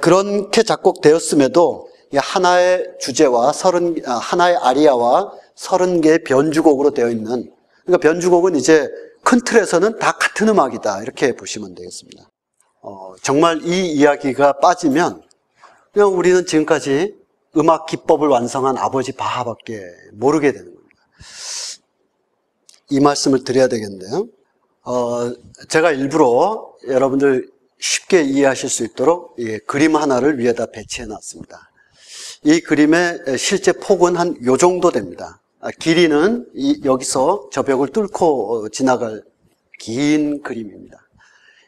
그렇게 작곡되었음에도 하나의 주제와 하나의 아리아와 30개의 변주곡으로 되어 있는, 그러니까 변주곡은 이제 큰 틀에서는 다 같은 음악이다, 이렇게 보시면 되겠습니다. 정말 이 이야기가 빠지면 그냥 우리는 지금까지 음악 기법을 완성한 아버지 바하밖에 모르게 되는 겁니다. 이 말씀을 드려야 되겠는데요. 제가 일부러 여러분들 쉽게 이해하실 수 있도록 그림 하나를 위에다 배치해 놨습니다. 이 그림의 실제 폭은 한 요 정도 됩니다. 길이는 여기서 저 벽을 뚫고 지나갈 긴 그림입니다.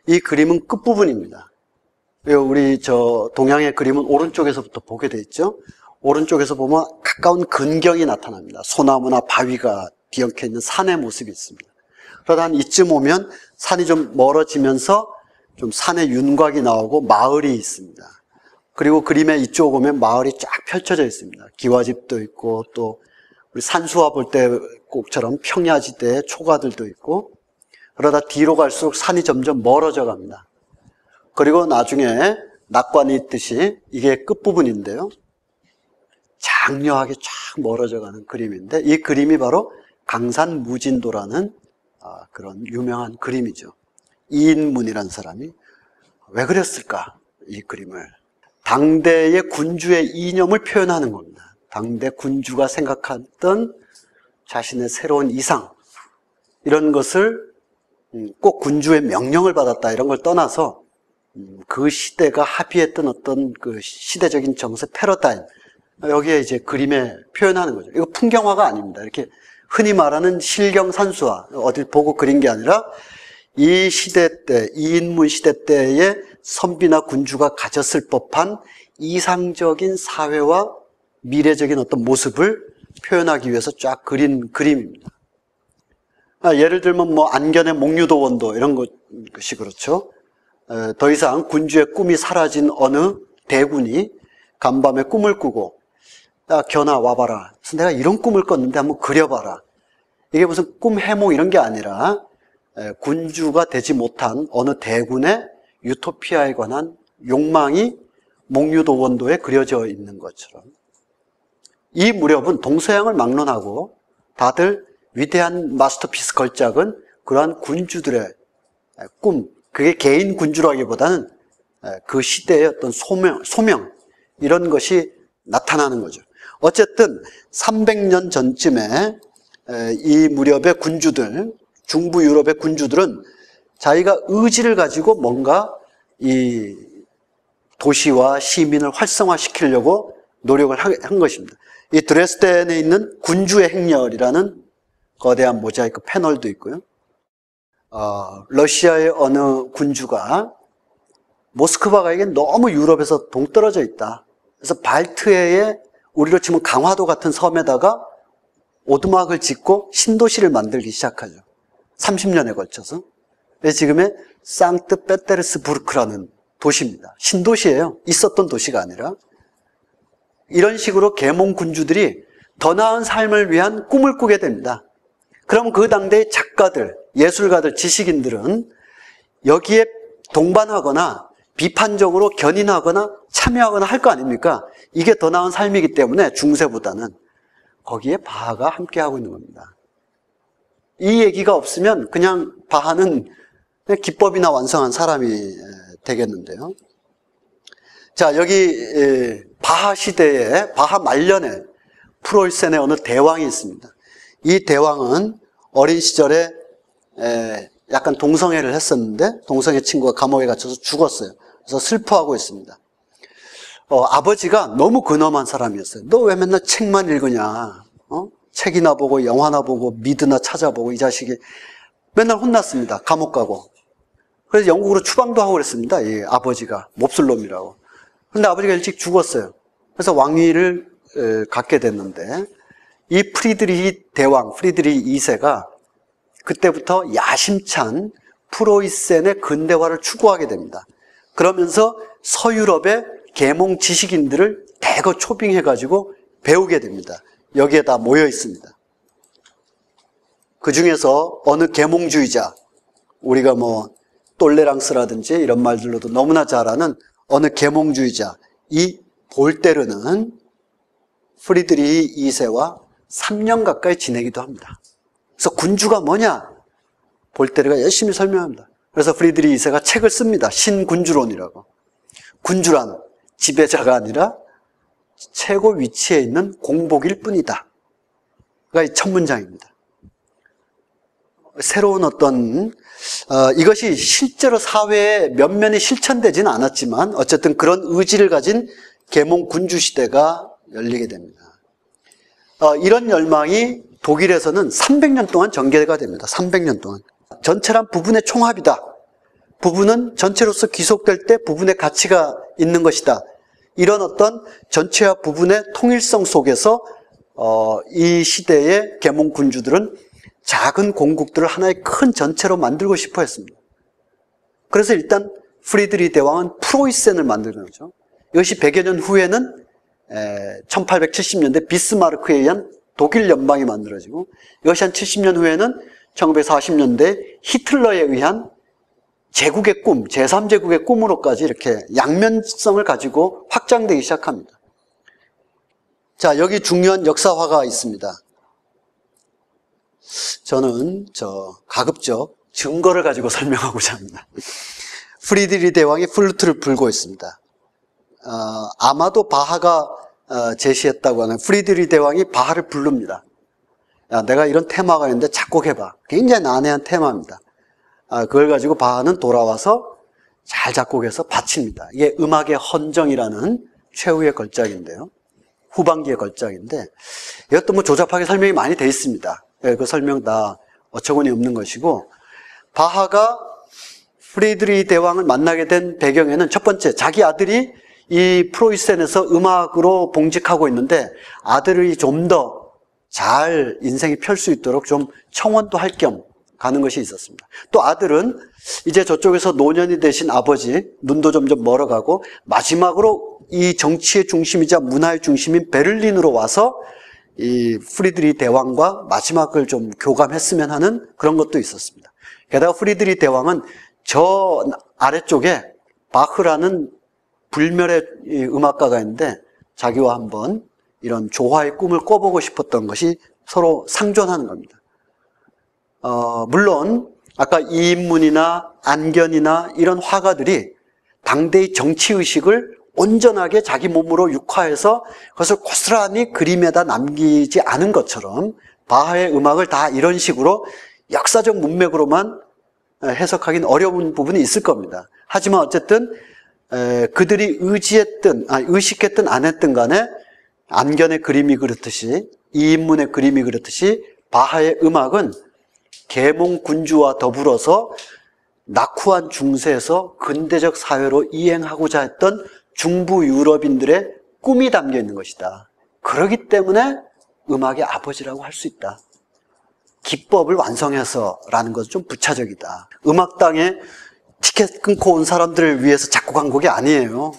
이 그림은 끝부분입니다. 우리 동양의 그림은 오른쪽에서부터 보게 돼 있죠. 오른쪽에서 보면 가까운 근경이 나타납니다. 소나무나 바위가 뒤엉켜 있는 산의 모습이 있습니다. 그러다 한 이쯤 오면 산이 좀 멀어지면서 좀 산의 윤곽이 나오고 마을이 있습니다. 그리고 그림에 이쪽 오면 마을이 쫙 펼쳐져 있습니다. 기와집도 있고, 또 우리 산수화 볼 때 꼭처럼 평야지대에 초가들도 있고, 그러다 뒤로 갈수록 산이 점점 멀어져 갑니다. 그리고 나중에 낙관이 있듯이 이게 끝부분인데요. 장려하게 쫙 멀어져 가는 그림인데, 이 그림이 바로 강산무진도라는 그런 유명한 그림이죠. 이인문이라는 사람이 왜 그렸을까, 이 그림을? 당대의 군주의 이념을 표현하는 겁니다. 당대 군주가 생각했던 자신의 새로운 이상, 이런 것을 꼭 군주의 명령을 받았다, 이런 걸 떠나서 그 시대가 합의했던 어떤 그 시대적인 정세 패러다임, 여기에 이제 그림에 표현하는 거죠. 이거 풍경화가 아닙니다. 이렇게 흔히 말하는 실경산수화, 어딜 보고 그린 게 아니라 이 시대 때, 이인문 시대 때의 선비나 군주가 가졌을 법한 이상적인 사회와 미래적인 어떤 모습을 표현하기 위해서 쫙 그린 그림입니다. 예를 들면 안견의 목류도원도 이런 것이 그렇죠. 더 이상 군주의 꿈이 사라진 어느 대군이 간밤에 꿈을 꾸고, 야, 견아 와봐라. 그래서 내가 이런 꿈을 꿨는데 한번 그려봐라. 이게 무슨 꿈 해몽 이런 게 아니라 군주가 되지 못한 어느 대군의 유토피아에 관한 욕망이 목류도원도에 그려져 있는 것처럼, 이 무렵은 동서양을 막론하고 다들 위대한 마스터피스 걸작은 그러한 군주들의 꿈, 그게 개인 군주라기보다는 그 시대의 어떤 소명 이런 것이 나타나는 거죠. 어쨌든 300년 전쯤에 이 무렵의 군주들, 중부 유럽의 군주들은 자기가 의지를 가지고 뭔가 이 도시와 시민을 활성화시키려고 노력을 한 것입니다. 이 드레스덴에 있는 군주의 행렬이라는 거대한 모자이크 패널도 있고요. 러시아의 어느 군주가 모스크바가 이게 너무 유럽에서 동떨어져 있다. 그래서 발트해에 우리로 치면 강화도 같은 섬에다가 오두막을 짓고 신도시를 만들기 시작하죠. 30년에 걸쳐서. 지금의 상트페테르스부르크라는 도시입니다. 신도시예요. 있었던 도시가 아니라. 이런 식으로 계몽 군주들이 더 나은 삶을 위한 꿈을 꾸게 됩니다. 그럼 그 당대의 작가들, 예술가들, 지식인들은 여기에 동반하거나 비판적으로 견인하거나 참여하거나 할 거 아닙니까? 이게 더 나은 삶이기 때문에 중세보다는 거기에 바하가 함께하고 있는 겁니다. 이 얘기가 없으면 그냥 바하는 그냥 기법이나 완성한 사람이 되겠는데요. 자, 여기 바하 시대에, 바하 말년에 프로이센의 어느 대왕이 있습니다. 이 대왕은 어린 시절에 약간 동성애를 했었는데 동성애 친구가 감옥에 갇혀서 죽었어요. 그래서 슬퍼하고 있습니다. 아버지가 너무 근엄한 사람이었어요. 너 왜 맨날 책만 읽으냐? 책이나 보고 영화나 보고 미드나 찾아보고, 이 자식이 맨날 혼났습니다. 감옥 가고. 그래서 영국으로 추방도 하고 그랬습니다. 이 아버지가 몹쓸 놈이라고. 그런데 아버지가 일찍 죽었어요. 그래서 왕위를 갖게 됐는데, 이 프리드리히 대왕, 프리드리히 2세가 그때부터 야심찬 프로이센의 근대화를 추구하게 됩니다. 그러면서 서유럽의 계몽 지식인들을 대거 초빙해가지고 배우게 됩니다. 여기에 다 모여 있습니다. 그 중에서 어느 계몽주의자, 우리가 똘레랑스라든지 이런 말들로도 너무나 잘 아는 어느 계몽주의자, 이 볼테르는 프리드리히 2세와 3년 가까이 지내기도 합니다. 그래서 군주가 뭐냐? 볼테르가 열심히 설명합니다. 그래서 프리드리히 2세가 책을 씁니다. 신군주론이라고. 군주란 지배자가 아니라 최고 위치에 있는 공복일 뿐이다. 가 이 첫 문장입니다. 새로운 어떤 이것이 실제로 사회에 면면이 실천되지는 않았지만 어쨌든 그런 의지를 가진 계몽 군주 시대가 열리게 됩니다. 이런 열망이 독일에서는 300년 동안 전개가 됩니다. 300년 동안. 전체란 부분의 총합이다. 부분은 전체로서 귀속될 때 부분의 가치가 있는 것이다. 이런 어떤 전체와 부분의 통일성 속에서 이 시대의 계몽 군주들은 작은 공국들을 하나의 큰 전체로 만들고 싶어 했습니다. 그래서 일단 프리드리히 대왕은 프로이센을 만드는 거죠. 이것이 100여 년 후에는 1870년대 비스마르크에 의한 독일 연방이 만들어지고, 이것이 한 70년 후에는 1940년대 히틀러에 의한 제국의 꿈, 제3제국의 꿈으로까지 이렇게 양면성을 가지고 확장되기 시작합니다. 자, 여기 중요한 역사화가 있습니다. 저는 가급적 증거를 가지고 설명하고자 합니다. 프리드리히 대왕이 플루트를 불고 있습니다. 아마도 바하가 제시했다고 하는, 프리드리히 대왕이 바하를 부릅니다. 야, 내가 이런 테마가 있는데 작곡해봐. 굉장히 난해한 테마입니다. 그걸 가지고 바하는 돌아와서 잘 작곡해서 바칩니다. 이게 음악의 헌정이라는 최후의 걸작인데요. 후반기의 걸작인데, 이것도 뭐 조잡하게 설명이 많이 돼 있습니다. 그 설명 다 어처구니 없는 것이고, 바하가 프리드리히 대왕을 만나게 된 배경에는 첫 번째, 자기 아들이 이 프로이센에서 음악으로 봉직하고 있는데 아들이 좀 더 잘 인생이 펼 수 있도록 좀 청원도 할 겸 가는 것이 있었습니다. 또 아들은 이제 저쪽에서 노년이 되신 아버지, 눈도 점점 멀어가고 마지막으로 이 정치의 중심이자 문화의 중심인 베를린으로 와서 이 프리드리히 대왕과 마지막을 좀 교감했으면 하는 그런 것도 있었습니다. 게다가 프리드리히 대왕은 저 아래쪽에 바흐라는 불멸의 음악가가 있는데 자기와 한번 이런 조화의 꿈을 꿔보고 싶었던 것이 서로 상존하는 겁니다. 물론 아까 이인문이나 안견이나 이런 화가들이 당대의 정치의식을 온전하게 자기 몸으로 육화해서 그것을 고스란히 그림에다 남기지 않은 것처럼 바하의 음악을 다 이런 식으로 역사적 문맥으로만 해석하기는 어려운 부분이 있을 겁니다. 하지만 어쨌든 그들이 의식했든 안 했든 간에 안견의 그림이 그렇듯이 이인문의 그림이 그렇듯이 바하의 음악은 계몽 군주와 더불어서 낙후한 중세에서 근대적 사회로 이행하고자 했던 중부 유럽인들의 꿈이 담겨 있는 것이다. 그렇기 때문에 음악의 아버지라고 할 수 있다. 기법을 완성해서라는 것은 좀 부차적이다. 음악당에 티켓 끊고 온 사람들을 위해서 작곡한 곡이 아니에요.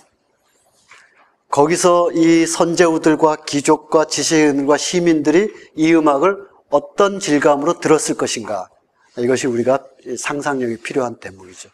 거기서 이 선제우들과 귀족과 지식인들과 시민들이 이 음악을 어떤 질감으로 들었을 것인가. 이것이 우리가 상상력이 필요한 대목이죠.